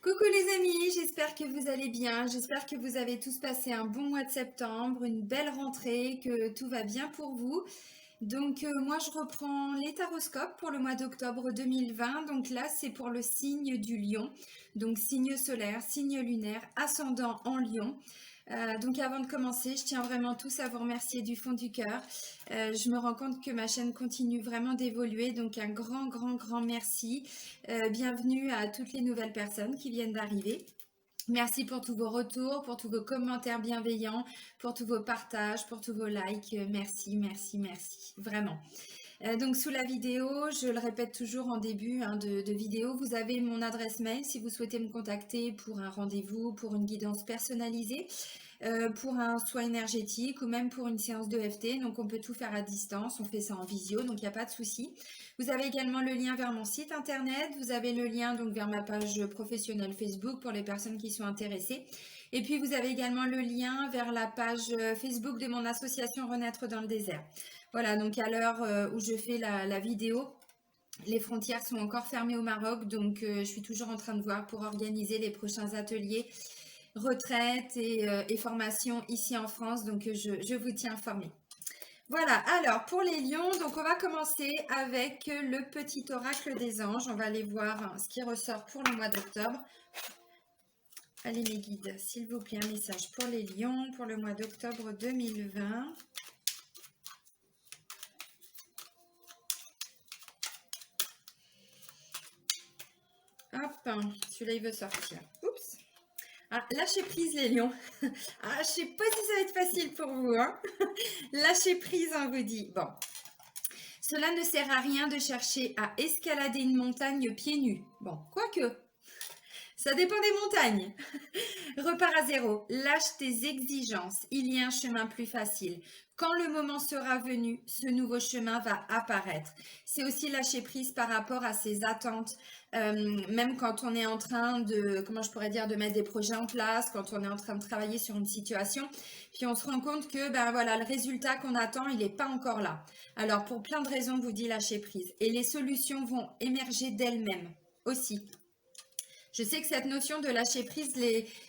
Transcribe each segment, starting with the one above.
Coucou les amis, j'espère que vous allez bien, j'espère que vous avez tous passé un bon mois de septembre, une belle rentrée, que tout va bien pour vous. Donc moi je reprends les taroscopes pour le mois d'octobre 2020, donc là c'est pour le signe du lion, donc signe solaire, signe lunaire, ascendant en lion. Donc avant de commencer, je tiens vraiment tous à vous remercier du fond du cœur. Je me rends compte que ma chaîne continue vraiment d'évoluer, donc un grand merci. Bienvenue à toutes les nouvelles personnes qui viennent d'arriver. Merci pour tous vos retours, pour tous vos commentaires bienveillants, pour tous vos partages, pour tous vos likes. Merci, vraiment. Donc sous la vidéo, je le répète toujours en début de vidéo, vous avez mon adresse mail si vous souhaitez me contacter pour un rendez-vous, pour une guidance personnalisée, pour un soin énergétique ou même pour une séance de d'EFT. Donc on peut tout faire à distance, on fait ça en visio, donc il n'y a pas de souci. Vous avez également le lien vers mon site internet, vous avez le lien donc vers ma page professionnelle Facebook pour les personnes qui sont intéressées. Et puis vous avez également le lien vers la page Facebook de mon association Renaître dans le désert. Voilà, donc à l'heure où je fais la vidéo, les frontières sont encore fermées au Maroc, donc je suis toujours en train de voir pour organiser les prochains ateliers, retraites et formations ici en France, donc je vous tiens informé. Voilà, alors pour les lions, donc on va commencer avec le petit oracle des anges. On va aller voir ce qui ressort pour le mois d'octobre. Allez mes guides, s'il vous plaît, un message pour les lions pour le mois d'octobre 2020. Hop, celui-là il veut sortir. Oups. Ah, lâchez prise les lions. Ah, je sais pas si ça va être facile pour vous. Hein. Lâchez prise, on vous dit. Bon. Cela ne sert à rien de chercher à escalader une montagne pieds nus. Bon, quoique, ça dépend des montagnes. Repars à zéro, lâche tes exigences, il y a un chemin plus facile. Quand le moment sera venu, ce nouveau chemin va apparaître. C'est aussi lâcher prise par rapport à ses attentes, même quand on est en train de, comment je pourrais dire, de mettre des projets en place, quand on est en train de travailler sur une situation, puis on se rend compte que, ben voilà, le résultat qu'on attend, il n'est pas encore là. Alors, pour plein de raisons, vous dit lâcher prise. Et les solutions vont émerger d'elles-mêmes aussi. Je sais que cette notion de lâcher prise,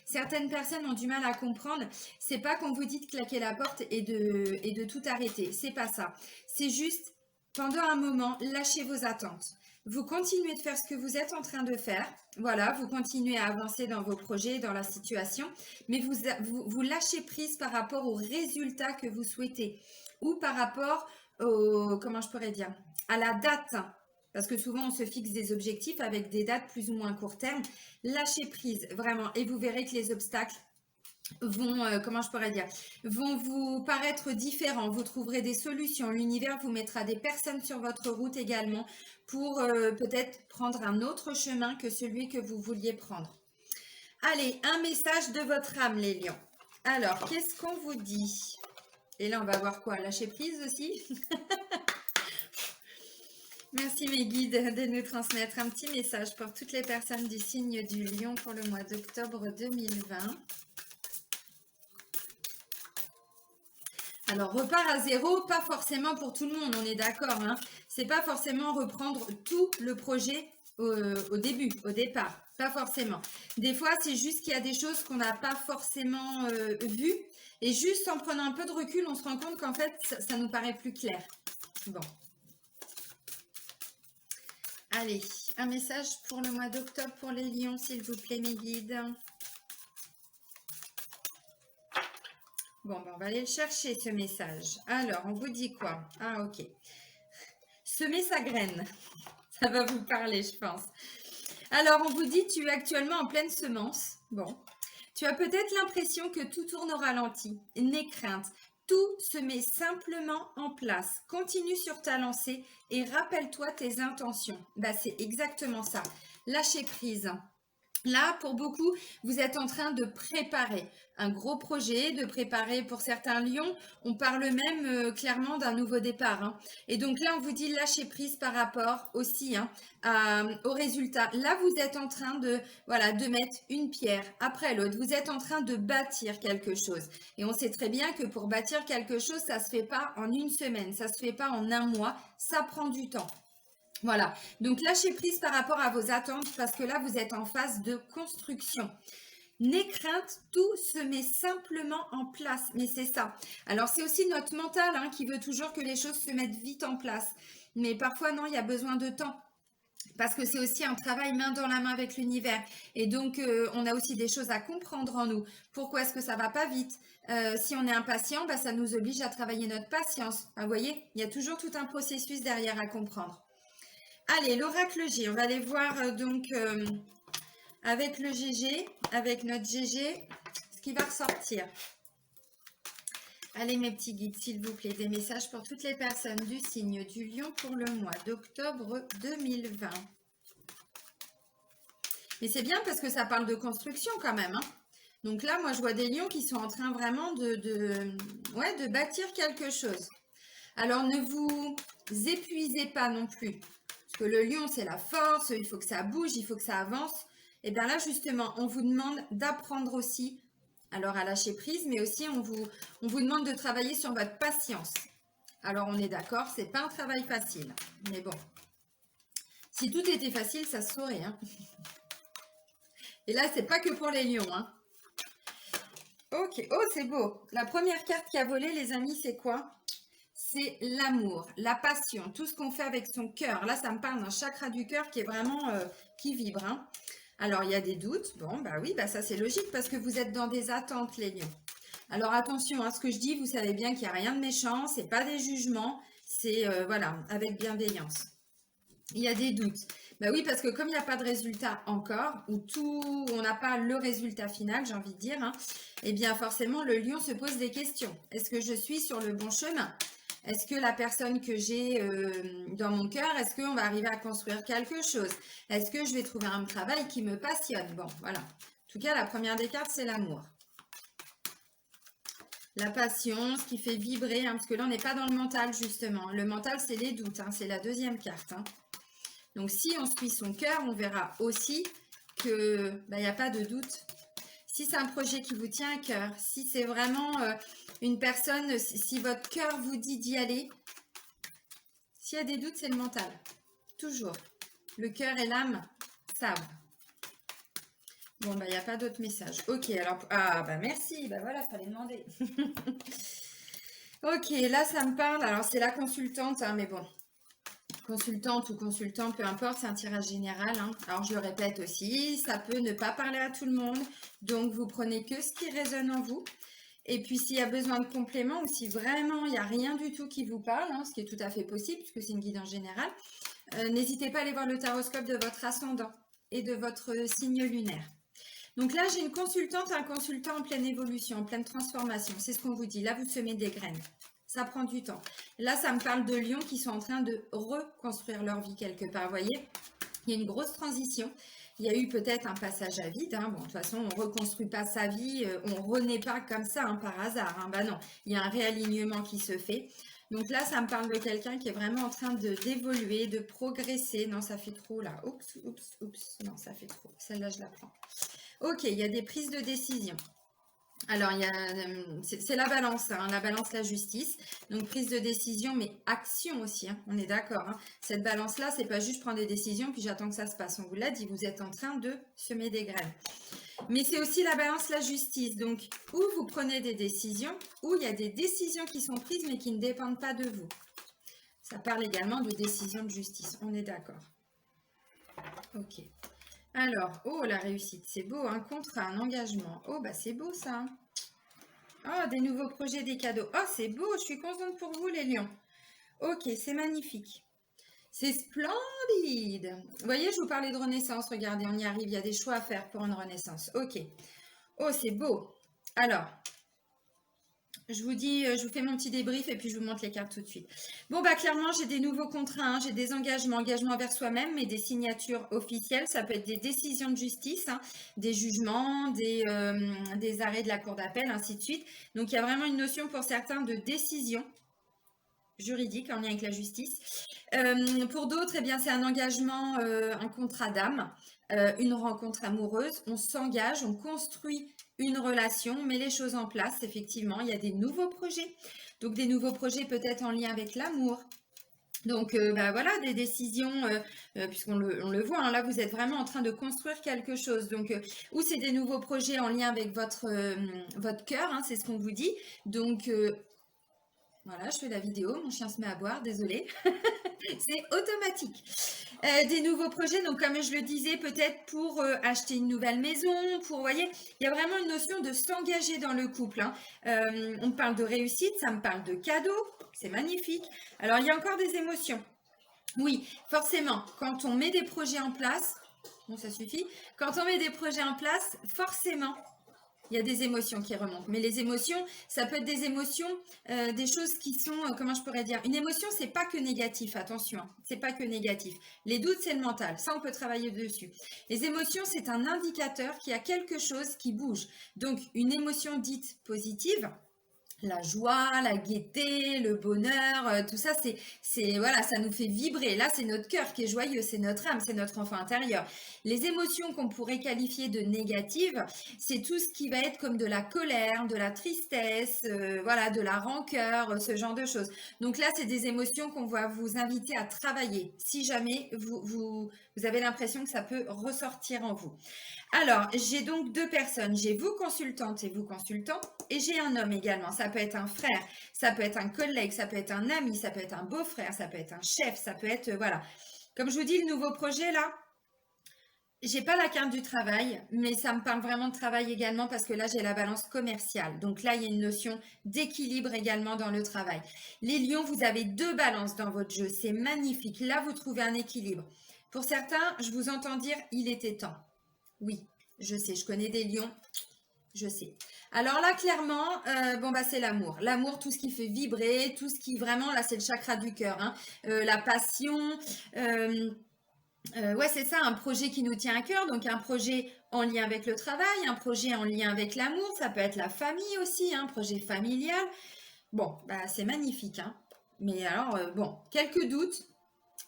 certaines personnes ont du mal à comprendre. C'est pas qu'on vous dit de claquer la porte et de tout arrêter. C'est pas ça. C'est juste, pendant un moment, lâchez vos attentes. Vous continuez de faire ce que vous êtes en train de faire. Voilà, vous continuez à avancer dans vos projets, dans la situation, mais vous lâchez prise par rapport aux résultats que vous souhaitez ou par rapport comment je pourrais dire, à la date. Parce que souvent, on se fixe des objectifs avec des dates plus ou moins court terme. Lâchez prise, vraiment. Et vous verrez que les obstacles vont, comment je pourrais dire, vont vous paraître différents. Vous trouverez des solutions. L'univers vous mettra des personnes sur votre route également pour peut-être prendre un autre chemin que celui que vous vouliez prendre. Allez, un message de votre âme, les lions. Alors, qu'est-ce qu'on vous dit? Et là, on va voir quoi? Lâcher prise aussi. Merci mes guides de nous transmettre un petit message pour toutes les personnes du signe du lion pour le mois d'octobre 2020. Alors, repart à zéro, pas forcément pour tout le monde, on est d'accord. Hein. C'est pas forcément reprendre tout le projet au début, au départ. Pas forcément. Des fois, c'est juste qu'il y a des choses qu'on n'a pas forcément vues. Et juste en prenant un peu de recul, on se rend compte qu'en fait, ça nous paraît plus clair. Bon. Allez, un message pour le mois d'octobre pour les lions, s'il vous plaît, mes guides. Bon, ben, on va aller le chercher, ce message. Alors, on vous dit quoi? Ah, ok. Semer sa graine. Ça va vous parler, je pense. Alors, on vous dit, tu es actuellement en pleine semence. Bon. Tu as peut-être l'impression que tout tourne au ralenti. N'aie crainte. Tout se met simplement en place. Continue sur ta lancée et rappelle-toi tes intentions. Bah, c'est exactement ça. Lâcher prise. Là, pour beaucoup, vous êtes en train de préparer un gros projet, de préparer pour certains lions. On parle même clairement d'un nouveau départ. Hein. Et donc là, on vous dit lâcher prise par rapport aussi au résultat. Là, vous êtes en train de, voilà, de mettre une pierre après l'autre. Vous êtes en train de bâtir quelque chose. Et on sait très bien que pour bâtir quelque chose, ça ne se fait pas en une semaine, ça ne se fait pas en un mois, ça prend du temps. Voilà, donc lâchez prise par rapport à vos attentes parce que là, vous êtes en phase de construction. N'aie crainte, tout se met simplement en place, mais c'est ça. Alors, c'est aussi notre mental hein, qui veut toujours que les choses se mettent vite en place. Mais parfois, non, il y a besoin de temps. Parce que c'est aussi un travail main dans la main avec l'univers. Et donc, on a aussi des choses à comprendre en nous. Pourquoi est-ce que ça va pas vite? Si on est impatient, bah, ça nous oblige à travailler notre patience. Vous voyez, il y a toujours tout un processus derrière à comprendre. Allez, l'oracle G, on va aller voir avec le GG, avec notre GG, ce qui va ressortir. Allez mes petits guides, s'il vous plaît, des messages pour toutes les personnes du signe du Lion pour le mois d'octobre 2020. Mais c'est bien parce que ça parle de construction quand même. Hein. Donc là, moi, je vois des lions qui sont en train vraiment de bâtir quelque chose. Alors, ne vous épuisez pas non plus. Parce que le lion, c'est la force, il faut que ça bouge, il faut que ça avance. Et bien là, justement, on vous demande d'apprendre aussi, alors à lâcher prise, mais aussi on vous demande de travailler sur votre patience. Alors, on est d'accord, c'est pas un travail facile. Mais bon, si tout était facile, ça se saurait. Hein. Et là, c'est pas que pour les lions. Hein. Ok, oh, c'est beau. La première carte qui a volé, les amis, c'est quoi? C'est l'amour, la passion, tout ce qu'on fait avec son cœur. Là, ça me parle d'un chakra du cœur qui est vraiment, qui vibre. Hein. Alors, il y a des doutes. Bon, bah oui, bah ça c'est logique parce que vous êtes dans des attentes, les lions. Alors, attention à ce que je dis, vous savez bien qu'il n'y a rien de méchant, c'est pas des jugements, c'est, voilà, avec bienveillance. Il y a des doutes. Bah oui, parce que comme il n'y a pas de résultat encore, ou on n'a pas le résultat final, j'ai envie de dire, hein, eh bien forcément, le lion se pose des questions. Est-ce que je suis sur le bon chemin? Est-ce que la personne que j'ai dans mon cœur, est-ce qu'on va arriver à construire quelque chose? Est-ce que je vais trouver un travail qui me passionne? Bon, voilà. En tout cas, la première des cartes, c'est l'amour. La passion, ce qui fait vibrer, hein, parce que là, on n'est pas dans le mental, justement. Le mental, c'est les doutes, hein, c'est la deuxième carte. Hein. Donc, si on suit son cœur, on verra aussi qu'il n'y a pas de doute. Si c'est un projet qui vous tient à cœur, si c'est vraiment une personne, si votre cœur vous dit d'y aller, s'il y a des doutes, c'est le mental. Toujours. Le cœur et l'âme savent. Bon, bah, il n'y a pas d'autres messages. Ok, alors, ah, bah, merci. Bah, voilà, fallait demander. Ok, là, ça me parle. Alors, c'est la consultante, hein, mais bon. Consultante ou consultant, peu importe, c'est un tirage général. Hein. Alors, je le répète aussi, ça peut ne pas parler à tout le monde. Donc, vous prenez que ce qui résonne en vous. Et puis, s'il y a besoin de compléments ou si vraiment il n'y a rien du tout qui vous parle, hein, ce qui est tout à fait possible puisque c'est une guidance générale, n'hésitez pas à aller voir le taroscope de votre ascendant et de votre signe lunaire. Donc là, j'ai une consultante, un consultant en pleine évolution, en pleine transformation. C'est ce qu'on vous dit. Là, vous semez des graines. Ça prend du temps. Là, ça me parle de lions qui sont en train de reconstruire leur vie quelque part. Vous voyez, il y a une grosse transition. Il y a eu peut-être un passage à vide. Hein. Bon, de toute façon, on ne reconstruit pas sa vie. On ne renaît pas comme ça hein, par hasard. Hein. Ben non, il y a un réalignement qui se fait. Donc là, ça me parle de quelqu'un qui est vraiment en train d'évoluer, de progresser. Non, ça fait trop là. Oups, oups, oups. Non, ça fait trop. Celle-là, je la prends. Ok, il y a des prises de décision. Alors, c'est la balance, hein, la balance, la justice. Donc, prise de décision, mais action aussi, hein, on est d'accord. Hein. Cette balance-là, c'est pas juste prendre des décisions, puis j'attends que ça se passe. On vous l'a dit, vous êtes en train de semer des graines. Mais c'est aussi la balance, la justice. Donc, où vous prenez des décisions, où il y a des décisions qui sont prises, mais qui ne dépendent pas de vous. Ça parle également de décision de justice, on est d'accord. Ok. Alors, oh, la réussite, c'est beau, un contrat, un engagement. Oh, bah c'est beau ça. Oh, des nouveaux projets, des cadeaux. Oh, c'est beau, je suis contente pour vous les lions. Ok, c'est magnifique. C'est splendide. Vous voyez, je vous parlais de renaissance, regardez, on y arrive, il y a des choix à faire pour une renaissance. Ok. Oh, c'est beau. Alors, je vous dis, je vous fais mon petit débrief et puis je vous montre les cartes tout de suite. Bon, bah clairement, j'ai des nouveaux contrats, hein, j'ai des engagements envers soi-même, mais des signatures officielles. Ça peut être des décisions de justice, hein, des jugements, des arrêts de la cour d'appel, ainsi de suite. Donc, il y a vraiment une notion pour certains de décision juridique en lien avec la justice. Pour d'autres, eh bien, c'est un engagement, un contrat d'âme, une rencontre amoureuse. On s'engage, on construit une relation, met les choses en place. Effectivement, il y a des nouveaux projets. Donc, des nouveaux projets peut-être en lien avec l'amour, Donc, bah, voilà, des décisions, puisqu'on on le voit, hein, là, vous êtes vraiment en train de construire quelque chose. Donc, ou c'est des nouveaux projets en lien avec votre cœur, hein, c'est ce qu'on vous dit. Donc, voilà, je fais la vidéo, mon chien se met à boire, désolé, c'est automatique. Des nouveaux projets, donc comme je le disais, peut-être pour acheter une nouvelle maison, pour, vous voyez, il y a vraiment une notion de s'engager dans le couple, hein. On me parle de réussite, ça me parle de cadeaux, c'est magnifique. Alors, il y a encore des émotions. Oui, forcément, quand on met des projets en place, bon, ça suffit, quand on met des projets en place, forcément, il y a des émotions qui remontent. Mais les émotions, ça peut être des émotions, des choses qui sont, comment je pourrais dire, une émotion, c'est pas que négatif, attention, hein, c'est pas que négatif. Les doutes, c'est le mental, ça on peut travailler dessus. Les émotions, c'est un indicateur qu'il y a quelque chose qui bouge. Donc, une émotion dite positive, la joie, la gaieté, le bonheur, tout ça, voilà, ça nous fait vibrer. Là, c'est notre cœur qui est joyeux, c'est notre âme, c'est notre enfant intérieur. Les émotions qu'on pourrait qualifier de négatives, c'est tout ce qui va être comme de la colère, de la tristesse, voilà, de la rancœur, ce genre de choses. Donc là, c'est des émotions qu'on va vous inviter à travailler si jamais vous avez l'impression que ça peut ressortir en vous. Alors, j'ai donc deux personnes. J'ai vous consultante et vous consultant. Et j'ai un homme également. Ça peut être un frère, ça peut être un collègue, ça peut être un ami, ça peut être un beau-frère, ça peut être un chef, ça peut être, voilà. Comme je vous dis, le nouveau projet là, j'ai pas la carte du travail, mais ça me parle vraiment de travail également parce que là, j'ai la balance commerciale. Donc là, il y a une notion d'équilibre également dans le travail. Les lions, vous avez deux balances dans votre jeu. C'est magnifique. Là, vous trouvez un équilibre. Pour certains, je vous entends dire, il était temps. Oui, je sais, je connais des lions, je sais. Alors là, clairement, bon bah c'est l'amour. L'amour, tout ce qui fait vibrer, tout ce qui vraiment, là c'est le chakra du cœur, hein. La passion, ouais c'est ça, un projet qui nous tient à cœur, donc un projet en lien avec le travail, un projet en lien avec l'amour, ça peut être la famille aussi, un projet familial. Bon, bah c'est magnifique, hein. Mais alors, bon, quelques doutes.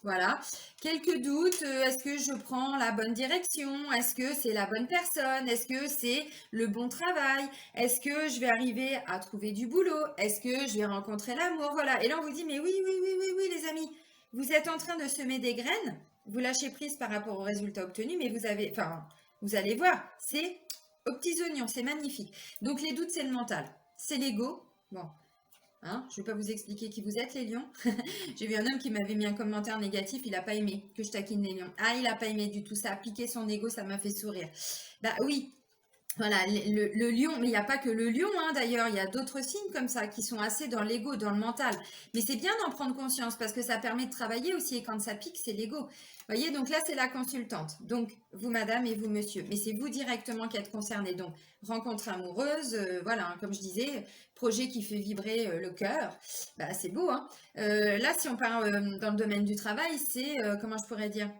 Voilà, quelques doutes. Est-ce que je prends la bonne direction? Est-ce que c'est la bonne personne? Est-ce que c'est le bon travail? Est-ce que je vais arriver à trouver du boulot? Est-ce que je vais rencontrer l'amour? Voilà. Et là, on vous dit, mais oui, oui, oui, oui, oui, les amis, vous êtes en train de semer des graines. Vous lâchez prise par rapport aux résultats obtenus, mais vous avez, enfin, vous allez voir, c'est aux petits oignons, c'est magnifique. Donc, les doutes, c'est le mental, c'est l'ego. Bon, hein, je ne vais pas vous expliquer qui vous êtes, les lions. J'ai vu un homme qui m'avait mis un commentaire négatif, il n'a pas aimé que je taquine les lions. Ah, il n'a pas aimé du tout, ça a piqué son ego, ça m'a fait sourire. Bah oui, voilà, le lion, mais il n'y a pas que le lion, hein, d'ailleurs, il y a d'autres signes comme ça qui sont assez dans l'ego, dans le mental. Mais c'est bien d'en prendre conscience parce que ça permet de travailler aussi et quand ça pique, c'est l'ego. Vous voyez, donc là, c'est la consultante. Donc, vous, madame, et vous, monsieur. Mais c'est vous directement qui êtes concerné. Donc, rencontre amoureuse, voilà, hein, comme je disais, projet qui fait vibrer le cœur. Bah, c'est beau, hein. Là, si on parle dans le domaine du travail, c'est, comment je pourrais dire?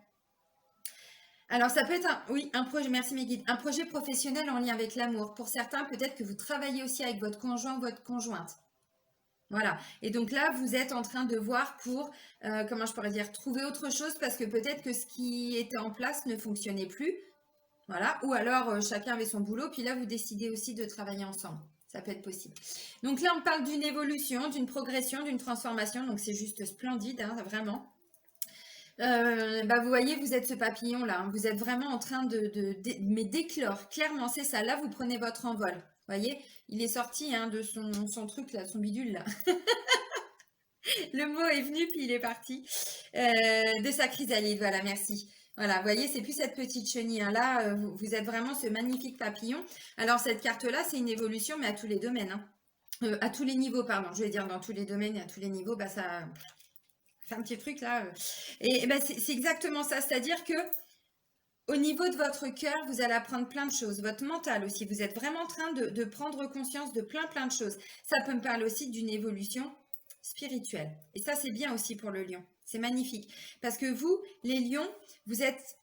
Alors, ça peut être oui, un projet, merci mes guides, un projet professionnel en lien avec l'amour. Pour certains, peut-être que vous travaillez aussi avec votre conjoint ou votre conjointe. Voilà. Et donc là, vous êtes en train de voir pour, comment je pourrais dire, trouver autre chose parce que peut-être que ce qui était en place ne fonctionnait plus. Voilà. Ou alors, chacun avait son boulot, puis là, vous décidez aussi de travailler ensemble. Ça peut être possible. Donc là, on parle d'une évolution, d'une progression, d'une transformation. Donc c'est juste splendide, hein, vraiment. Bah, vous voyez, vous êtes ce papillon-là, hein. Vous êtes vraiment en train mais d'éclore. Clairement, c'est ça. Là, vous prenez votre envol. Vous voyez, il est sorti hein, de son truc, là, son bidule, là. Le mot est venu, puis il est parti. De sa chrysalide, voilà, merci. Voilà, vous voyez, c'est plus cette petite chenille. Hein. Là, vous êtes vraiment ce magnifique papillon. Alors, cette carte-là, c'est une évolution, mais à tous les domaines. Hein. À tous les niveaux, pardon. Je vais dire dans tous les domaines et à tous les niveaux, bah, ça... C'est un petit truc là. Et ben, c'est exactement ça. C'est-à-dire que au niveau de votre cœur, vous allez apprendre plein de choses. Votre mental aussi. Vous êtes vraiment en train de prendre conscience de plein de choses. Ça peut me parler aussi d'une évolution spirituelle. Et ça, c'est bien aussi pour le lion. C'est magnifique. Parce que vous, les lions, vous êtes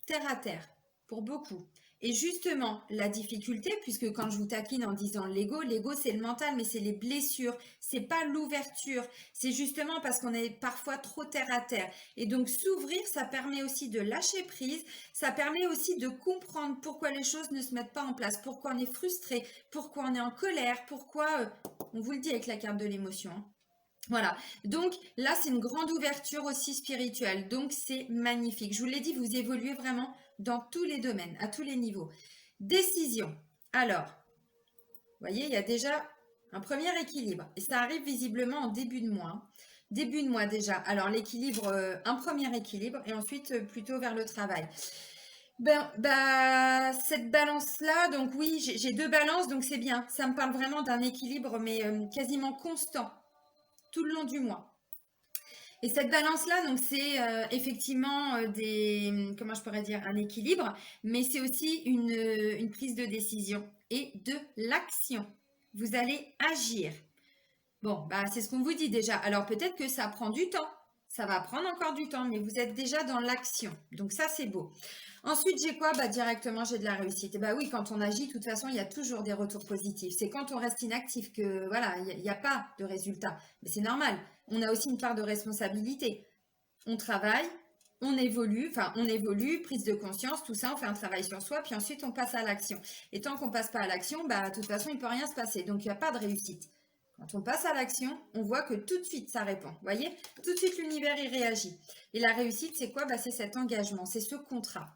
terre à terre pour beaucoup. Et justement, la difficulté, puisque quand je vous taquine en disant l'ego c'est le mental, mais c'est les blessures, c'est pas l'ouverture. C'est justement parce qu'on est parfois trop terre à terre. Et donc s'ouvrir, ça permet aussi de lâcher prise, ça permet aussi de comprendre pourquoi les choses ne se mettent pas en place, pourquoi on est frustré, pourquoi on est en colère, pourquoi, on vous le dit avec la carte de l'émotion, hein. Voilà, donc là, c'est une grande ouverture aussi spirituelle, donc c'est magnifique. Je vous l'ai dit, vous évoluez vraiment dans tous les domaines, à tous les niveaux. Décision. Alors, vous voyez, il y a déjà un premier équilibre, et ça arrive visiblement en début de mois. Début de mois déjà. Alors, l'équilibre, un premier équilibre, et ensuite plutôt vers le travail. Ben, bah, cette balance-là, donc oui, j'ai deux balances, donc c'est bien. Ça me parle vraiment d'un équilibre, mais quasiment constant, tout le long du mois. Et cette balance-là, donc c'est effectivement comment je pourrais dire, un équilibre, mais c'est aussi une prise de décision et de l'action. Vous allez agir. Bon, bah c'est ce qu'on vous dit déjà. Alors peut-être que ça prend du temps. Ça va prendre encore du temps, mais vous êtes déjà dans l'action. Donc ça, c'est beau. Ensuite, j'ai quoi? Bah directement, j'ai de la réussite. Et bah oui, quand on agit, de toute façon, il y a toujours des retours positifs. C'est quand on reste inactif que, voilà, il n'y a pas de résultat. Mais c'est normal. On a aussi une part de responsabilité. On travaille, on évolue, prise de conscience, tout ça, on fait un travail sur soi, puis ensuite on passe à l'action. Et tant qu'on passe pas à l'action, bah de toute façon, il peut rien se passer. Donc il n'y a pas de réussite. Quand on passe à l'action, on voit que tout de suite ça répond. Vous voyez? Tout de suite l'univers y réagit. Et la réussite, c'est quoi? Bah, c'est cet engagement, c'est ce contrat.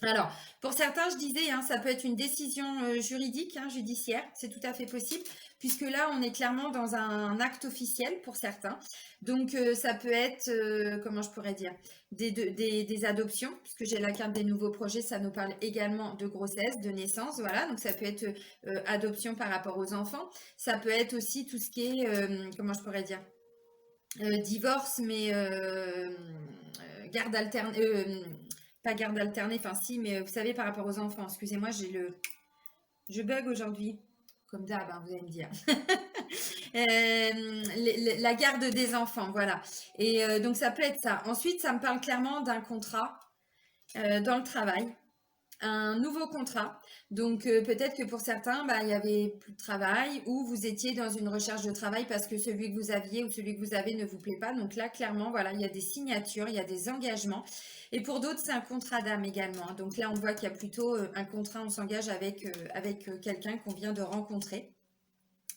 Alors, pour certains, je disais, hein, ça peut être une décision juridique, hein, judiciaire, c'est tout à fait possible, puisque là, on est clairement dans un acte officiel pour certains. Donc, ça peut être, comment je pourrais dire, des adoptions, puisque j'ai la carte des nouveaux projets, ça nous parle également de grossesse, de naissance, voilà. Donc, ça peut être adoption par rapport aux enfants. Ça peut être aussi tout ce qui est, comment je pourrais dire, divorce, mais garde alternée, pas garde alternée, enfin si, mais vous savez, par rapport aux enfants, excusez-moi, je bug aujourd'hui, comme d'hab, hein, vous allez me dire. La garde des enfants, voilà. Et donc ça peut être ça. Ensuite, ça me parle clairement d'un contrat dans le travail, un nouveau contrat. Donc peut-être que pour certains, bah, il y avait plus de travail ou vous étiez dans une recherche de travail parce que celui que vous aviez ou celui que vous avez ne vous plaît pas. Donc là, clairement, voilà, il y a des signatures, il y a des engagements. Et pour d'autres, c'est un contrat d'âme également, hein. Donc là, on voit qu'il y a plutôt un contrat, on s'engage avec quelqu'un qu'on vient de rencontrer.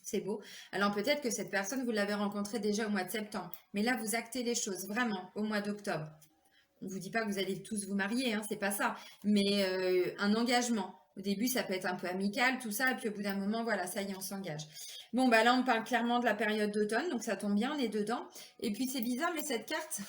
C'est beau. Alors peut-être que cette personne, vous l'avez rencontrée déjà au mois de septembre. Mais là, vous actez les choses vraiment au mois d'octobre. On ne vous dit pas que vous allez tous vous marier, hein, c'est pas ça. Mais un engagement. Au début, ça peut être un peu amical, tout ça, et puis au bout d'un moment, voilà, ça y est, on s'engage. Bon, bah là, on parle clairement de la période d'automne, donc ça tombe bien, on est dedans. Et puis c'est bizarre, mais cette carte,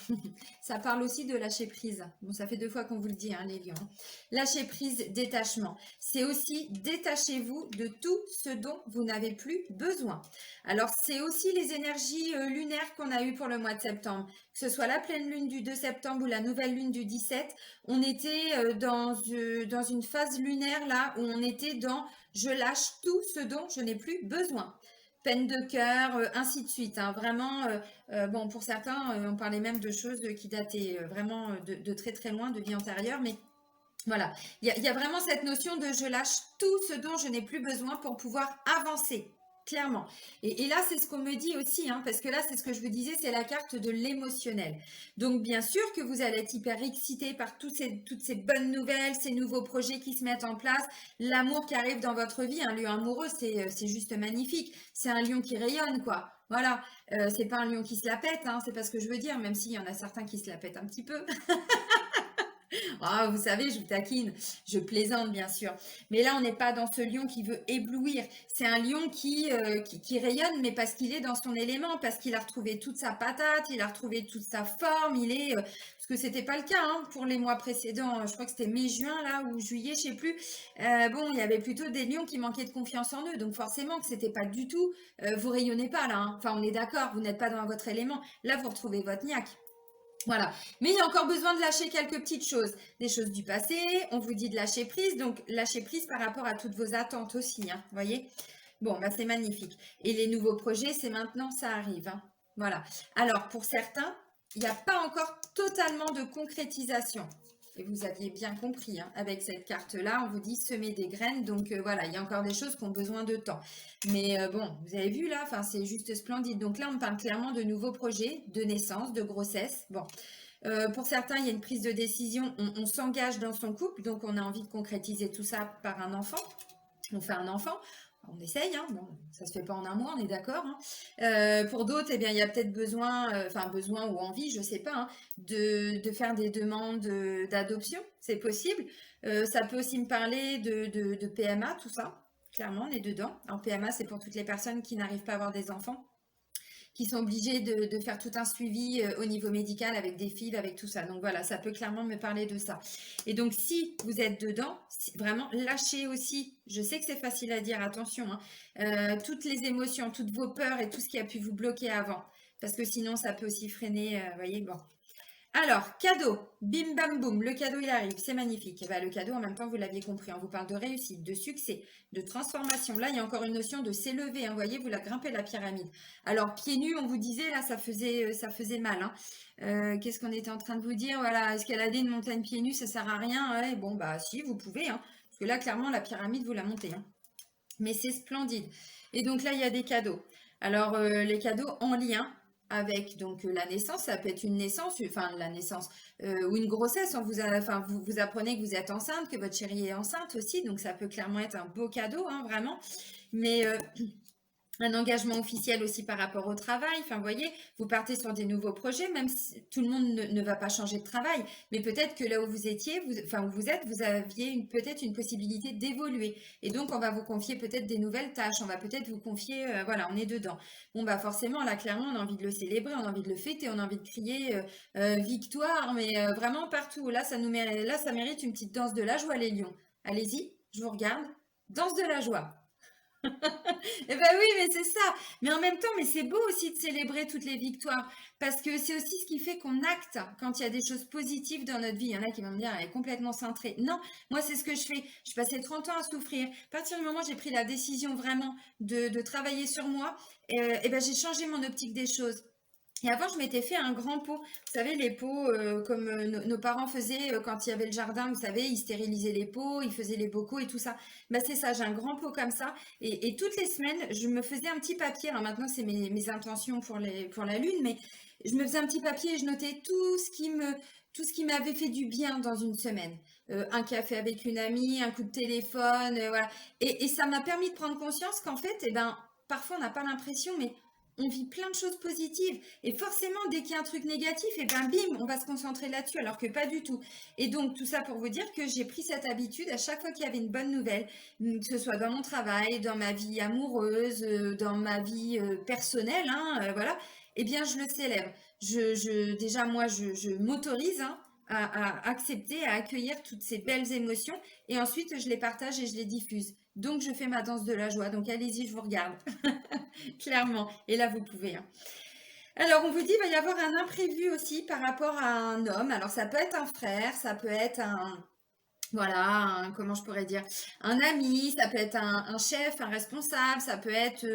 ça parle aussi de lâcher prise. Bon, ça fait 2 fois qu'on vous le dit, hein, les lions. Lâcher prise, détachement. C'est aussi détachez-vous de tout ce dont vous n'avez plus besoin. Alors, c'est aussi les énergies lunaires qu'on a eues pour le mois de septembre. Que ce soit la pleine lune du 2 septembre ou la nouvelle lune du 17, on était dans une phase lunaire là où on était dans je lâche tout ce dont je n'ai plus besoin. Peine de cœur, ainsi de suite, hein. Vraiment, bon, pour certains, on parlait même de choses qui dataient vraiment de très très loin, de vie antérieure, mais voilà, il y a vraiment cette notion de je lâche tout ce dont je n'ai plus besoin pour pouvoir avancer, clairement. Et là, c'est ce qu'on me dit aussi, hein, parce que là, c'est ce que je vous disais, c'est la carte de l'émotionnel. Donc, bien sûr que vous allez être hyper excité par toutes ces bonnes nouvelles, ces nouveaux projets qui se mettent en place, l'amour qui arrive dans votre vie. Un lion amoureux, c'est juste magnifique. C'est un lion qui rayonne, quoi. Voilà, c'est pas un lion qui se la pète, hein, c'est pas ce que je veux dire, même s'il y en a certains qui se la pètent un petit peu. Ah, vous savez, je vous taquine, je plaisante bien sûr. Mais là, on n'est pas dans ce lion qui veut éblouir. C'est un lion qui rayonne, mais parce qu'il est dans son élément, parce qu'il a retrouvé toute sa patate, il a retrouvé toute sa forme. Parce que c'était pas le cas hein, pour les mois précédents. Je crois que c'était mai-juin là ou juillet, je sais plus. Bon, il y avait plutôt des lions qui manquaient de confiance en eux, donc forcément que c'était pas du tout. Vous rayonnez pas là. Hein. Enfin, on est d'accord, vous n'êtes pas dans votre élément. Là, vous retrouvez votre niaque. Voilà. Mais il y a encore besoin de lâcher quelques petites choses. Des choses du passé, on vous dit de lâcher prise, donc lâcher prise par rapport à toutes vos attentes aussi, hein, vous voyez. Bon, bah c'est magnifique. Et les nouveaux projets, c'est maintenant, ça arrive, hein. Voilà. Alors, pour certains, il n'y a pas encore totalement de concrétisation. Et vous aviez bien compris, hein, avec cette carte-là, on vous dit semer des graines. Donc voilà, il y a encore des choses qui ont besoin de temps. Mais bon, vous avez vu là, c'est juste splendide. Donc là, on parle clairement de nouveaux projets, de naissance, de grossesse. Bon, pour certains, il y a une prise de décision. On s'engage dans son couple, donc on a envie de concrétiser tout ça par un enfant. On fait un enfant. On essaye, hein, bon, ça se fait pas en un mois, on est d'accord, hein. Pour d'autres, eh bien, il y a peut-être besoin, besoin ou envie, je sais pas, hein, de faire des demandes d'adoption, c'est possible. Ça peut aussi me parler de PMA, tout ça, clairement, on est dedans. En PMA, c'est pour toutes les personnes qui n'arrivent pas à avoir des enfants, qui sont obligés de faire tout un suivi au niveau médical avec des fils, avec tout ça. Donc voilà, ça peut clairement me parler de ça. Et donc si vous êtes dedans, vraiment lâchez aussi. Je sais que c'est facile à dire, attention, hein, toutes les émotions, toutes vos peurs et tout ce qui a pu vous bloquer avant. Parce que sinon, ça peut aussi freiner, vous voyez, bon. Alors, cadeau, bim bam boum, le cadeau il arrive, c'est magnifique. Et ben, le cadeau, en même temps, vous l'aviez compris, on vous parle de réussite, de succès, de transformation. Là, il y a encore une notion de s'élever, hein, vous voyez, vous la grimpez la pyramide. Alors, pieds nus, on vous disait, là, ça faisait mal. Hein. Qu'est-ce qu'on était en train de vous dire? Voilà, escalader une montagne pieds nus, ça sert à rien. Ouais, bon, bah si, vous pouvez. Hein, parce que là, clairement, la pyramide, vous la montez. Hein. Mais c'est splendide. Et donc là, il y a des cadeaux. Alors, les cadeaux en lien avec donc la naissance, ça peut être une naissance, enfin la naissance ou une grossesse. Vous apprenez que vous êtes enceinte, que votre chérie est enceinte aussi, donc ça peut clairement être un beau cadeau, hein, vraiment. Mais un engagement officiel aussi par rapport au travail. Enfin, vous voyez, vous partez sur des nouveaux projets, même si tout le monde ne va pas changer de travail. Mais peut-être que là où vous étiez, où vous êtes, vous aviez peut-être une possibilité d'évoluer. Et donc, on va vous confier peut-être des nouvelles tâches. On va peut-être vous confier, voilà, on est dedans. Bon, bah forcément, là, clairement, on a envie de le célébrer, on a envie de le fêter, on a envie de crier victoire, mais vraiment partout. Là, ça mérite une petite danse de la joie, les lions. Allez-y, je vous regarde. Danse de la joie. Eh ben oui, mais c'est ça. Mais en même temps, mais c'est beau aussi de célébrer toutes les victoires parce que c'est aussi ce qui fait qu'on acte quand il y a des choses positives dans notre vie. Il y en a qui vont me dire, elle est complètement cintrée. Non, moi, c'est ce que je fais. Je passais 30 ans à souffrir. À partir du moment où j'ai pris la décision vraiment de travailler sur moi, eh ben, j'ai changé mon optique des choses. Et avant, je m'étais fait un grand pot. Vous savez, les pots, comme nos parents faisaient quand il y avait le jardin, vous savez, ils stérilisaient les pots, ils faisaient les bocaux et tout ça. Bah, c'est ça, j'ai un grand pot comme ça. Et toutes les semaines, je me faisais un petit papier. Alors maintenant, c'est mes intentions pour la lune, mais je me faisais un petit papier et je notais tout ce qui m'avait fait du bien dans une semaine. Un café avec une amie, un coup de téléphone, voilà. Et ça m'a permis de prendre conscience qu'en fait, eh ben, parfois on n'a pas l'impression, mais on vit plein de choses positives. Et forcément, dès qu'il y a un truc négatif, et ben bim, on va se concentrer là-dessus, alors que pas du tout. Et donc, tout ça pour vous dire que j'ai pris cette habitude à chaque fois qu'il y avait une bonne nouvelle, que ce soit dans mon travail, dans ma vie amoureuse, dans ma vie personnelle, hein, voilà, eh bien, je le célèbre. Déjà, moi, je m'autorise hein, à accepter, à accueillir toutes ces belles émotions. Et ensuite, je les partage et je les diffuse. Donc, je fais ma danse de la joie. Donc, allez-y, je vous regarde. Clairement. Et là, vous pouvez. Hein. Alors, on vous dit, il va y avoir un imprévu aussi par rapport à un homme. Alors, ça peut être un frère, ça peut être voilà, comment je pourrais dire, un ami, ça peut être un chef, un responsable, ça peut être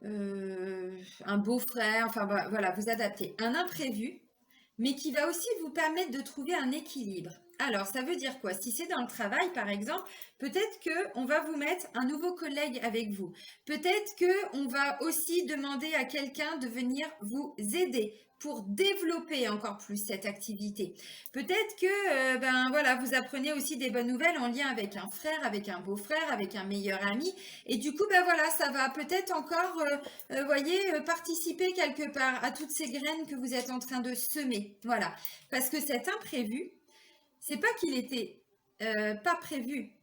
un beau-frère, enfin voilà, vous adaptez. Un imprévu, mais qui va aussi vous permettre de trouver un équilibre. Alors, ça veut dire quoi? Si c'est dans le travail, par exemple, peut-être qu'on va vous mettre un nouveau collègue avec vous. Peut-être qu'on va aussi demander à quelqu'un de venir vous aider pour développer encore plus cette activité. Peut-être que ben voilà, vous apprenez aussi des bonnes nouvelles en lien avec un frère, avec un beau-frère, avec un meilleur ami. Et du coup, ben voilà, ça va peut-être encore, voyez, participer quelque part à toutes ces graines que vous êtes en train de semer. Voilà. Parce que cet imprévu, c'est pas qu'il était pas prévu.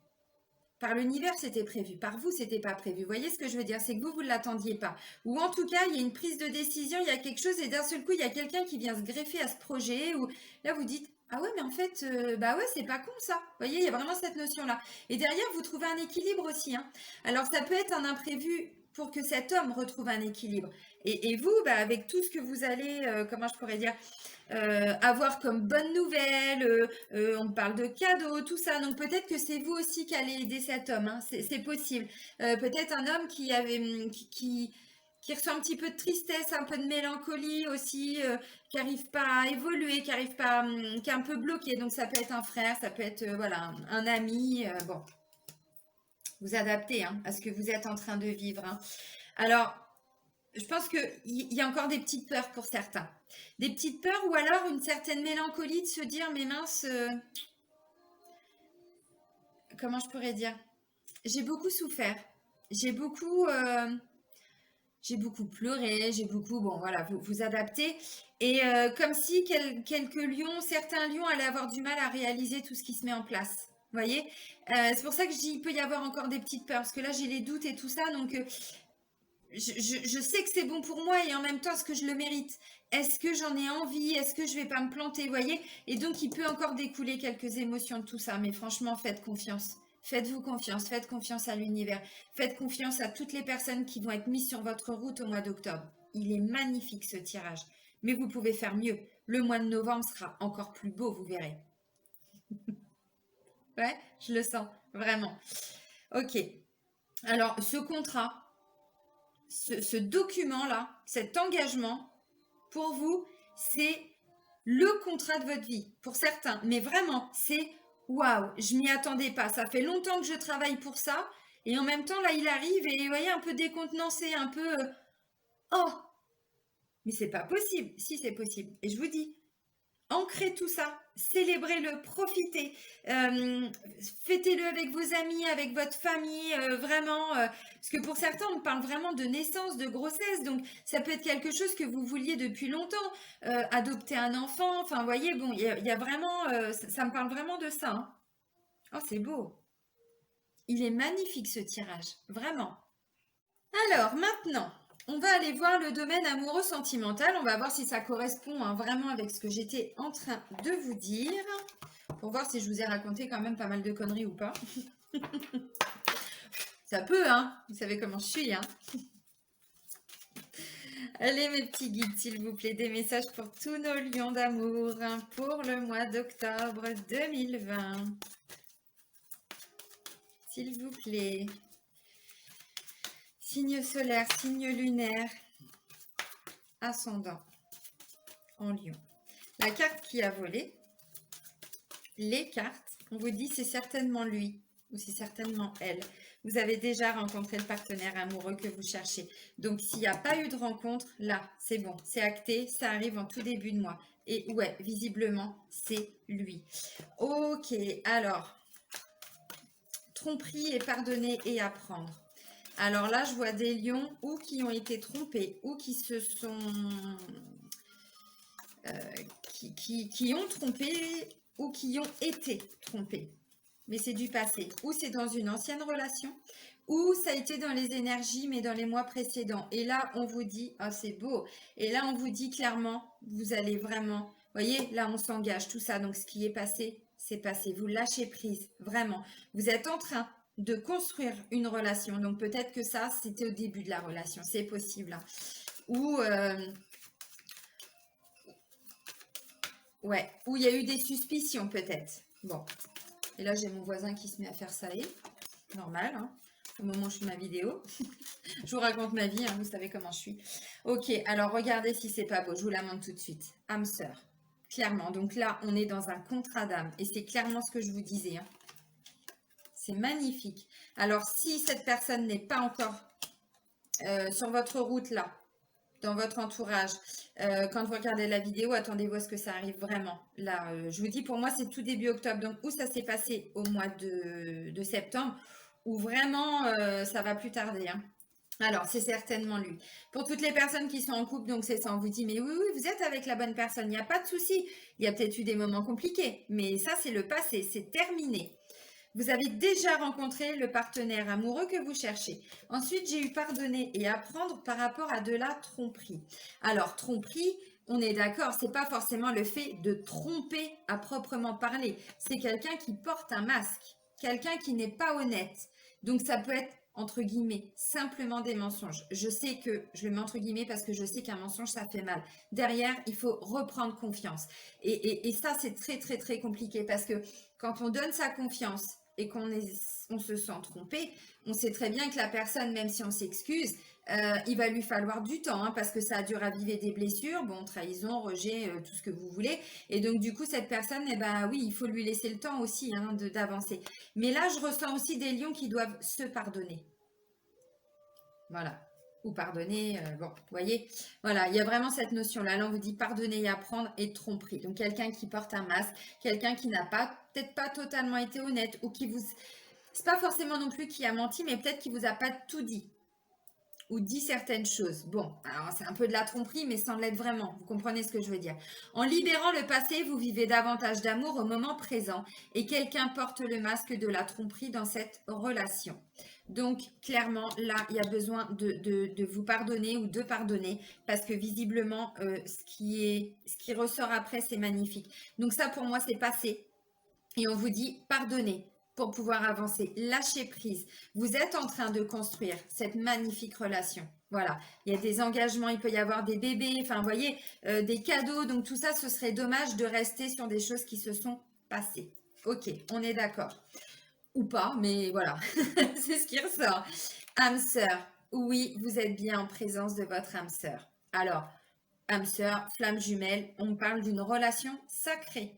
Par l'univers, c'était prévu. Par vous, c'était pas prévu. Vous voyez ce que je veux dire? C'est que vous ne l'attendiez pas. Ou en tout cas, il y a une prise de décision, il y a quelque chose et d'un seul coup, il y a quelqu'un qui vient se greffer à ce projet. Ou là, vous dites, ah ouais, mais en fait, bah ouais, c'est pas con ça. Vous voyez, il y a vraiment cette notion-là. Et derrière, vous trouvez un équilibre aussi. Hein. Alors, ça peut être un imprévu pour que cet homme retrouve un équilibre. Et vous, bah, avec tout ce que vous allez, comment je pourrais dire, avoir comme bonne nouvelle, on parle de cadeaux, tout ça. Donc peut-être que c'est vous aussi qui allez aider cet homme, hein. C'est possible. Peut-être un homme qui ressent un petit peu de tristesse, un peu de mélancolie aussi, qui n'arrive pas à évoluer, qui arrive pas, qui est un peu bloqué. Donc ça peut être un frère, ça peut être voilà un ami. Bon, vous adaptez hein, à ce que vous êtes en train de vivre. Hein. Alors je pense qu'il y a encore des petites peurs pour certains. Des petites peurs ou alors une certaine mélancolie de se dire, mais mince, comment je pourrais dire? J'ai beaucoup souffert. j'ai beaucoup pleuré, j'ai beaucoup, bon voilà, vous adaptez. Et comme si quelques lions, certains lions allaient avoir du mal à réaliser tout ce qui se met en place. Vous voyez? C'est pour ça que je dis, il peut y avoir encore des petites peurs, parce que là j'ai les doutes et tout ça, donc je sais que c'est bon pour moi et en même temps, est-ce que je le mérite? Est-ce que j'en ai envie? Est-ce que je vais pas me planter? Vous voyez? Et donc, il peut encore découler quelques émotions de tout ça. Mais franchement, faites confiance. Faites-vous confiance. Faites confiance à l'univers. Faites confiance à toutes les personnes qui vont être mises sur votre route au mois d'octobre. Il est magnifique ce tirage. Mais vous pouvez faire mieux. Le mois de novembre sera encore plus beau, vous verrez. Ouais, je le sens, vraiment. Ok. Alors, ce contrat, ce document-là, cet engagement, pour vous, c'est le contrat de votre vie, pour certains. Mais vraiment, c'est waouh, je m'y attendais pas. Ça fait longtemps que je travaille pour ça. Et en même temps, là, il arrive et vous voyez, un peu décontenancé, un peu oh, mais c'est pas possible. Si, c'est possible. Et je vous dis, ancrez tout ça, célébrez-le, profitez, fêtez-le avec vos amis, avec votre famille, vraiment, parce que pour certains, on parle vraiment de naissance, de grossesse, donc ça peut être quelque chose que vous vouliez depuis longtemps, adopter un enfant, enfin, vous voyez, bon, il y a vraiment, ça me parle vraiment de ça, hein. Oh, c'est beau. Il est magnifique ce tirage, vraiment. Alors maintenant, on va aller voir le domaine amoureux sentimental. On va voir si ça correspond hein, vraiment avec ce que j'étais en train de vous dire. Pour voir si je vous ai raconté quand même pas mal de conneries ou pas. Ça peut, hein. Vous savez comment je suis, hein. Allez mes petits guides, s'il vous plaît, des messages pour tous nos lions d'amour hein, pour le mois d'octobre 2020. S'il vous plaît. Signe solaire, signe lunaire, ascendant en lion. La carte qui a volé, les cartes, on vous dit c'est certainement lui ou c'est certainement elle. Vous avez déjà rencontré le partenaire amoureux que vous cherchez. Donc, s'il n'y a pas eu de rencontre, là, c'est bon, c'est acté, ça arrive en tout début de mois. Et ouais, visiblement, c'est lui. Ok, alors, tromperie et pardonner et apprendre. Alors là, je vois des lions ou qui ont été trompés ou qui se sont... qui ont trompé ou qui ont été trompés. Mais c'est du passé. Ou c'est dans une ancienne relation, ou ça a été dans les énergies, mais dans les mois précédents. Et là, on vous dit, ah, c'est beau. Et là, on vous dit clairement, vous allez vraiment, vous voyez, là, on s'engage, tout ça. Donc, ce qui est passé, c'est passé. Vous lâchez prise, vraiment. Vous êtes en train de construire une relation. Donc, peut-être que ça, c'était au début de la relation. C'est possible. Hein. Ou... ouais, où il y a eu des suspicions peut-être. Bon, et là j'ai mon voisin qui se met à faire ça et normal, hein, au moment où je fais ma vidéo. Je vous raconte ma vie, hein, vous savez comment je suis. Ok, alors regardez si c'est pas beau, je vous la montre tout de suite. Âme sœur, clairement. Donc là, on est dans un contrat d'âme et c'est clairement ce que je vous disais. Hein. C'est magnifique. Alors si cette personne n'est pas encore sur votre route là, dans votre entourage. Quand vous regardez la vidéo, attendez-vous à ce que ça arrive vraiment. Là, je vous dis, pour moi, c'est tout début octobre. Donc, où ça s'est passé au mois de septembre, où vraiment, ça va plus tarder. Hein. Alors, c'est certainement lui. Pour toutes les personnes qui sont en couple, donc c'est ça, on vous dit, mais oui, oui, vous êtes avec la bonne personne, il n'y a pas de souci. Il y a peut-être eu des moments compliqués, mais ça, c'est le passé, c'est terminé. Vous avez déjà rencontré le partenaire amoureux que vous cherchez. Ensuite, j'ai eu pardonner et apprendre par rapport à de la tromperie. Alors, tromperie, on est d'accord, c'est pas forcément le fait de tromper à proprement parler. C'est quelqu'un qui porte un masque, quelqu'un qui n'est pas honnête. Donc, ça peut être entre guillemets, simplement des mensonges. Je sais que, je le mets entre guillemets parce que je sais qu'un mensonge, ça fait mal. Derrière, il faut reprendre confiance. Et ça, c'est très, très, très compliqué parce que quand on donne sa confiance et on se sent trompé, on sait très bien que la personne, même si on s'excuse, il va lui falloir du temps hein, parce que ça a dû raviver des blessures, bon, trahison, rejet, tout ce que vous voulez. Et donc, du coup, cette personne, eh ben, oui, il faut lui laisser le temps aussi hein, d'avancer. Mais là, je ressens aussi des lions qui doivent se pardonner. Voilà. Ou pardonner, bon, vous voyez, voilà, il y a vraiment cette notion-là. Là, on vous dit pardonner et apprendre et tromperie. Donc, quelqu'un qui porte un masque, quelqu'un qui n'a pas, peut-être pas totalement été honnête ou qui vous... C'est pas forcément non plus qu'il a menti, mais peut-être qu'il vous a pas tout dit ou dit certaines choses. Bon, alors c'est un peu de la tromperie, mais sans l'être vraiment. Vous comprenez ce que je veux dire. En libérant le passé, vous vivez davantage d'amour au moment présent et quelqu'un porte le masque de la tromperie dans cette relation. Donc, clairement, là, il y a besoin de vous pardonner ou de pardonner parce que visiblement, ce qui ressort après, c'est magnifique. Donc ça, pour moi, c'est passé. Et on vous dit pardonnez pour pouvoir avancer. Lâchez prise. Vous êtes en train de construire cette magnifique relation. Voilà, il y a des engagements, il peut y avoir des bébés, enfin, vous voyez, des cadeaux. Donc, tout ça, ce serait dommage de rester sur des choses qui se sont passées. Ok, on est d'accord. Ou pas, mais voilà, c'est ce qui ressort. Âme sœur, oui, vous êtes bien en présence de votre âme sœur. Alors, âme sœur, flamme jumelle, on parle d'une relation sacrée.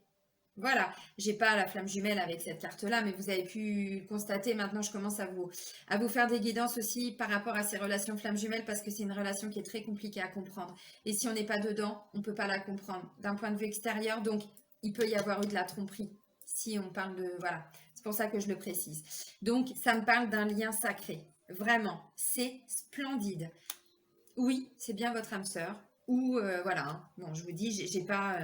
Voilà, j'ai pas la flamme jumelle avec cette carte-là, mais vous avez pu le constater. Maintenant, je commence à vous faire des guidances aussi par rapport à ces relations flamme jumelle parce que c'est une relation qui est très compliquée à comprendre. Et si on n'est pas dedans, on ne peut pas la comprendre d'un point de vue extérieur. Donc, il peut y avoir eu de la tromperie si on parle de... Voilà, c'est pour ça que je le précise. Donc, ça me parle d'un lien sacré. Vraiment, c'est splendide. Oui, c'est bien votre âme sœur. Ou, voilà, hein. Bon, je vous dis, j'ai pas...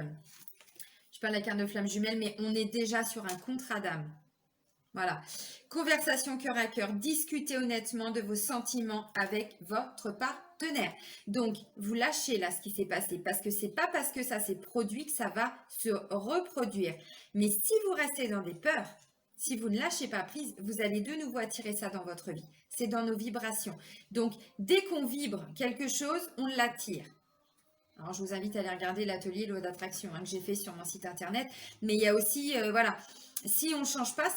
je parle la carte de flamme jumelle, mais on est déjà sur un contrat d'âme. Voilà. Conversation cœur à cœur. Discutez honnêtement de vos sentiments avec votre partenaire. Donc, vous lâchez là ce qui s'est passé parce que c'est pas parce que ça s'est produit que ça va se reproduire. Mais si vous restez dans des peurs, si vous ne lâchez pas prise, vous allez de nouveau attirer ça dans votre vie. C'est dans nos vibrations. Donc, dès qu'on vibre quelque chose, on l'attire. Alors, je vous invite à aller regarder l'atelier Loi d'attraction que j'ai fait sur mon site internet. Mais il y a aussi, voilà, si on ne change pas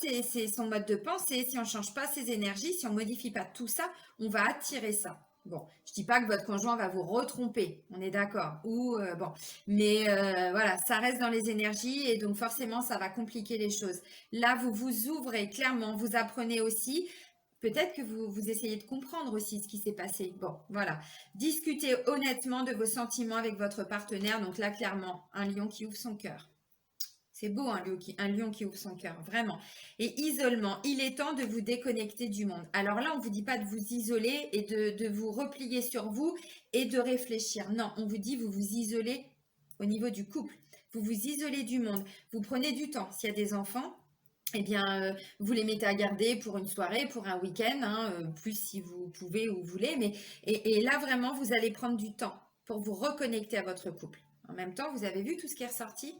son mode de pensée, si on ne change pas ses énergies, si on ne modifie pas tout ça, on va attirer ça. Bon, je ne dis pas que votre conjoint va vous retromper, on est d'accord. Ou, bon, mais voilà, ça reste dans les énergies et donc forcément, ça va compliquer les choses. Là, vous vous ouvrez clairement, vous apprenez aussi. Peut-être que vous essayez de comprendre aussi ce qui s'est passé. Bon, voilà. Discutez honnêtement de vos sentiments avec votre partenaire. Donc là, clairement, un lion qui ouvre son cœur. C'est beau, un lion qui ouvre son cœur, vraiment. Et isolement, il est temps de vous déconnecter du monde. Alors là, on ne vous dit pas de vous isoler et de vous replier sur vous et de réfléchir. Non, on vous dit vous vous isolez au niveau du couple. Vous vous isolez du monde. Vous prenez du temps. S'il y a des enfants, eh bien, vous les mettez à garder pour une soirée, pour un week-end, hein, plus si vous pouvez ou voulez. Mais, et là, vraiment, vous allez prendre du temps pour vous reconnecter à votre couple. En même temps, vous avez vu tout ce qui est ressorti?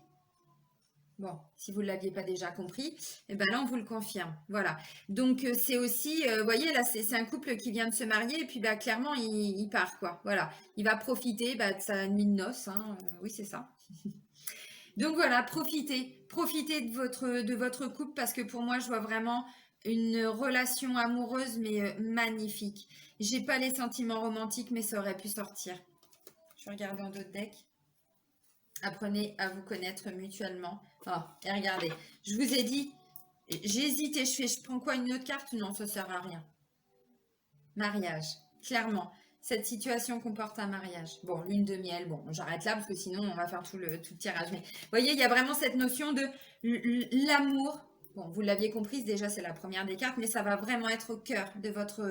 Bon, si vous ne l'aviez pas déjà compris, eh ben là, on vous le confirme. Voilà. Donc, c'est aussi, vous voyez, là, c'est un couple qui vient de se marier et puis, bah, clairement, il part, quoi. Voilà. Il va profiter bah, de sa nuit de noces. Hein. Oui, c'est ça. Donc voilà, profitez de votre couple parce que pour moi, je vois vraiment une relation amoureuse mais magnifique. J'ai pas les sentiments romantiques mais ça aurait pu sortir. Je regarde dans d'autres decks. Apprenez à vous connaître mutuellement. Oh, et regardez, je vous ai dit, j'hésite et je prends quoi, une autre carte? Non, ça sert à rien. Mariage, clairement. Cette situation comporte un mariage. Bon, lune de miel, bon, j'arrête là parce que sinon on va faire tout le tirage. Mais vous voyez, il y a vraiment cette notion de l'amour. Bon, vous l'aviez comprise, déjà c'est la première des cartes, mais ça va vraiment être au cœur de votre...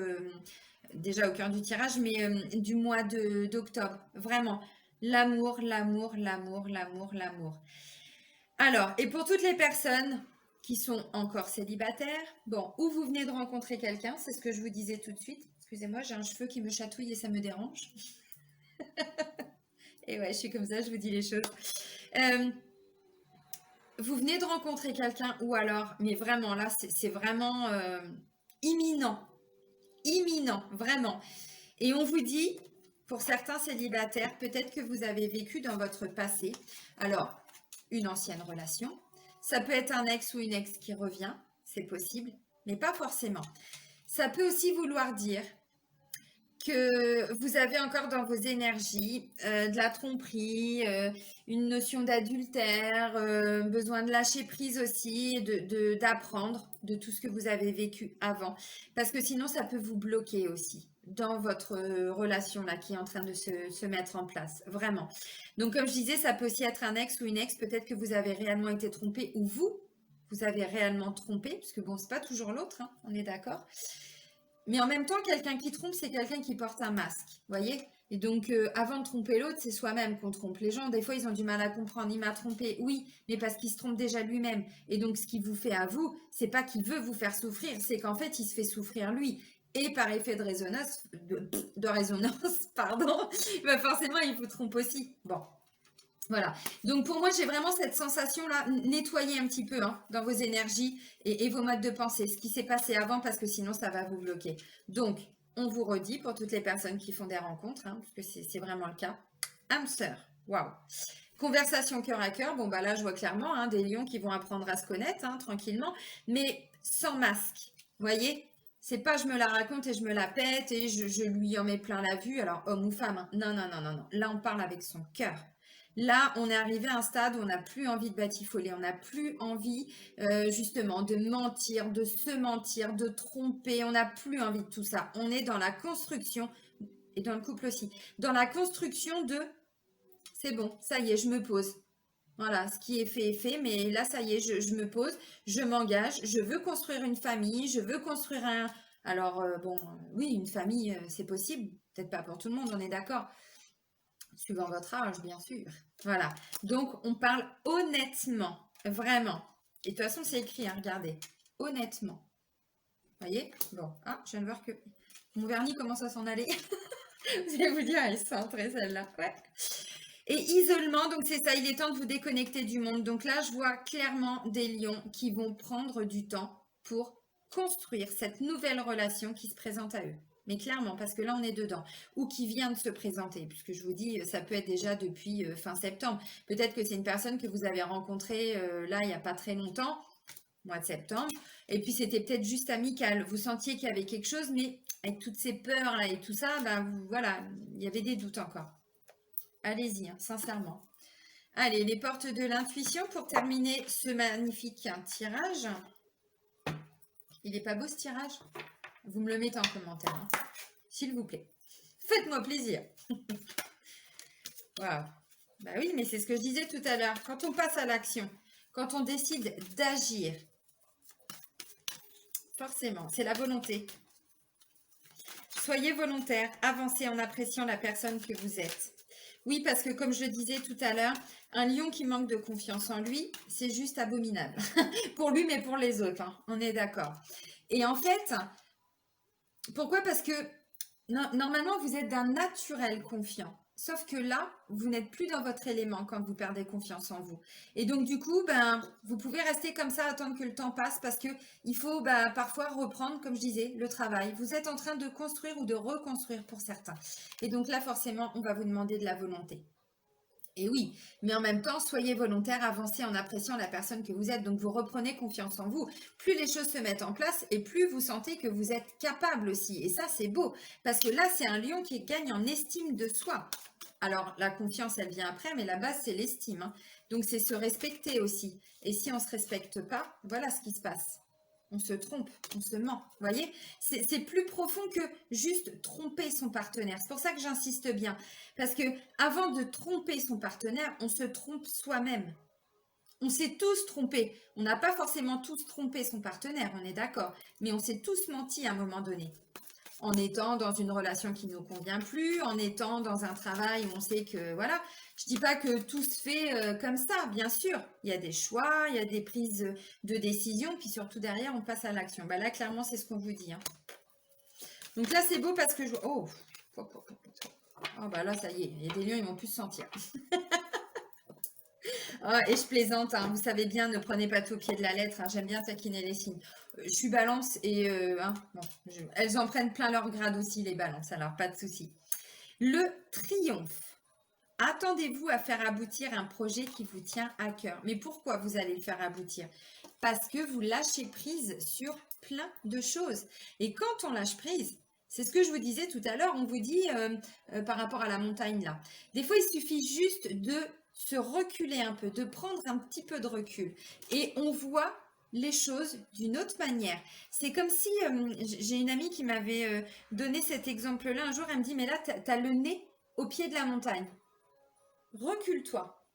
déjà au cœur du tirage, mais du mois d'octobre. Vraiment, l'amour, l'amour, l'amour, l'amour, l'amour. Alors, et pour toutes les personnes qui sont encore célibataires, bon, ou vous venez de rencontrer quelqu'un, c'est ce que je vous disais tout de suite. Excusez-moi, j'ai un cheveu qui me chatouille et ça me dérange. Et ouais, je suis comme ça, je vous dis les choses. Vous venez de rencontrer quelqu'un ou alors, mais vraiment là, c'est vraiment imminent. Imminent, vraiment. Et on vous dit, pour certains célibataires, peut-être que vous avez vécu dans votre passé, alors, une ancienne relation. Ça peut être un ex ou une ex qui revient, c'est possible, mais pas forcément. Ça peut aussi vouloir dire que vous avez encore dans vos énergies de la tromperie, une notion d'adultère, besoin de lâcher prise aussi, d'apprendre de tout ce que vous avez vécu avant. Parce que sinon, ça peut vous bloquer aussi dans votre relation là qui est en train de se mettre en place. Vraiment. Donc, comme je disais, ça peut aussi être un ex ou une ex. Peut-être que vous avez réellement été trompé ou vous vous avez réellement trompé, parce que bon, c'est pas toujours l'autre, hein, on est d'accord. Mais en même temps, quelqu'un qui trompe, c'est quelqu'un qui porte un masque, vous voyez? Et donc, avant de tromper l'autre, c'est soi-même qu'on trompe. Les gens, des fois, ils ont du mal à comprendre. Il m'a trompé, oui, mais parce qu'il se trompe déjà lui-même. Et donc, ce qu'il vous fait à vous, c'est pas qu'il veut vous faire souffrir, c'est qu'en fait, il se fait souffrir lui. Et par effet de résonance, de résonance, pardon, bah forcément, il vous trompe aussi. Bon, voilà. Donc pour moi, j'ai vraiment cette sensation-là, nettoyer un petit peu hein, dans vos énergies et vos modes de pensée, ce qui s'est passé avant, parce que sinon, ça va vous bloquer. Donc, on vous redit pour toutes les personnes qui font des rencontres, hein, parce que c'est vraiment le cas. Âme sœur, waouh. Conversation cœur à cœur, bon bah là, je vois clairement hein, des lions qui vont apprendre à se connaître hein, tranquillement, mais sans masque. Vous voyez? C'est pas je me la raconte et je me la pète et je lui en mets plein la vue, alors homme ou femme. Hein. Non, non, non, non, non. Là, on parle avec son cœur. Là, on est arrivé à un stade où on n'a plus envie de batifoler, on n'a plus envie justement de mentir, de se mentir, de tromper, on n'a plus envie de tout ça. On est dans la construction, et dans le couple aussi, dans la construction de c'est bon, ça y est, je me pose. Voilà, ce qui est fait, mais là, ça y est, je me pose, je m'engage, je veux construire une famille, je veux construire un... Alors, bon, oui, une famille, c'est possible, peut-être pas pour tout le monde, on est d'accord, suivant votre âge, bien sûr. Voilà, donc on parle honnêtement, vraiment. Et de toute façon, c'est écrit, hein, regardez, honnêtement. Vous voyez? Bon, ah, je viens de voir que mon vernis commence à s'en aller. Vous allez vous dire, elle est centrée celle-là. Ouais. Et isolement, donc c'est ça, il est temps de vous déconnecter du monde. Donc là, je vois clairement des lions qui vont prendre du temps pour construire cette nouvelle relation qui se présente à eux. Mais clairement, parce que là, on est dedans. Ou qui vient de se présenter, puisque je vous dis, ça peut être déjà depuis fin septembre. Peut-être que c'est une personne que vous avez rencontrée là, il n'y a pas très longtemps, mois de septembre. Et puis, c'était peut-être juste amical. Vous sentiez qu'il y avait quelque chose, mais avec toutes ces peurs là et tout ça, ben, voilà, il y avait des doutes encore. Allez-y, hein, sincèrement. Allez, les portes de l'intuition pour terminer ce magnifique tirage. Il n'est pas beau ce tirage? Vous me le mettez en commentaire, hein, s'il vous plaît. Faites-moi plaisir. Waouh. Bah oui, mais c'est ce que je disais tout à l'heure. Quand on passe à l'action, quand on décide d'agir, forcément, c'est la volonté. Soyez volontaire, avancez en appréciant la personne que vous êtes. Oui, parce que comme je le disais tout à l'heure, un lion qui manque de confiance en lui, c'est juste abominable. Pour lui, mais pour les autres, hein, on est d'accord. Et en fait, pourquoi? Parce que normalement, vous êtes d'un naturel confiant. Sauf que là, vous n'êtes plus dans votre élément quand vous perdez confiance en vous. Et donc, du coup, ben, vous pouvez rester comme ça, attendre que le temps passe, parce que il faut parfois reprendre, comme je disais, le travail. Vous êtes en train de construire ou de reconstruire pour certains. Et donc là, forcément, on va vous demander de la volonté. Et oui, mais en même temps, soyez volontaire, avancez en appréciant la personne que vous êtes. Donc, vous reprenez confiance en vous. Plus les choses se mettent en place et plus vous sentez que vous êtes capable aussi. Et ça, c'est beau. Parce que là, c'est un lion qui gagne en estime de soi. Alors, la confiance, elle vient après, mais la base, c'est l'estime. Hein. Donc, c'est se respecter aussi. Et si on ne se respecte pas, voilà ce qui se passe. On se trompe, on se ment. Vous voyez, c'est plus profond que juste tromper son partenaire. C'est pour ça que j'insiste bien. Parce que avant de tromper son partenaire, on se trompe soi-même. On s'est tous trompés. On n'a pas forcément tous trompé son partenaire, on est d'accord. Mais on s'est tous menti à un moment donné. En étant dans une relation qui ne nous convient plus, en étant dans un travail où on sait que, voilà, je dis pas que tout se fait comme ça, bien sûr. Il y a des choix, il y a des prises de décision, puis surtout derrière, on passe à l'action. Bah là, clairement, c'est ce qu'on vous dit. Hein. Donc là, c'est beau parce que je... Oh, bah là, ça y est, il y a des lions, ils vont plus se sentir. Oh, et je plaisante, hein, vous savez bien, ne prenez pas tout au pied de la lettre. Hein, j'aime bien taquiner les signes. Je suis balance et hein, bon, elles en prennent plein leur grade aussi, les balances, alors pas de souci. Le triomphe. Attendez-vous à faire aboutir un projet qui vous tient à cœur. Mais pourquoi vous allez le faire aboutir? Parce que vous lâchez prise sur plein de choses. Et quand on lâche prise, c'est ce que je vous disais tout à l'heure, on vous dit par rapport à la montagne là. Des fois, il suffit juste de se reculer un peu, de prendre un petit peu de recul. Et on voit les choses d'une autre manière. C'est comme si, j'ai une amie qui m'avait donné cet exemple-là un jour, elle me dit, mais là, tu as le nez au pied de la montagne. Recule-toi.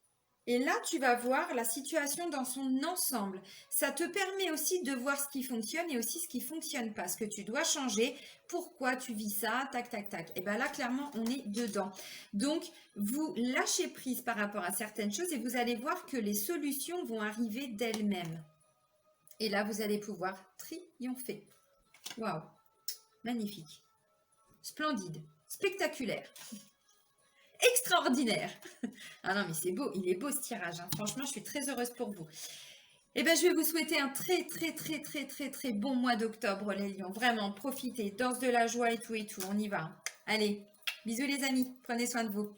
Et là, tu vas voir la situation dans son ensemble. Ça te permet aussi de voir ce qui fonctionne et aussi ce qui ne fonctionne pas, ce que tu dois changer, pourquoi tu vis ça, tac, tac, tac. Et bien là, clairement, on est dedans. Donc, vous lâchez prise par rapport à certaines choses et vous allez voir que les solutions vont arriver d'elles-mêmes. Et là, vous allez pouvoir triompher. Waouh, magnifique, splendide, spectaculaire. Extraordinaire. Ah non, mais c'est beau, il est beau ce tirage. Hein. Franchement, je suis très heureuse pour vous. Eh bien, je vais vous souhaiter un très bon mois d'octobre, les lions. Vraiment, profitez, danse de la joie et tout. On y va. Allez, bisous les amis, prenez soin de vous.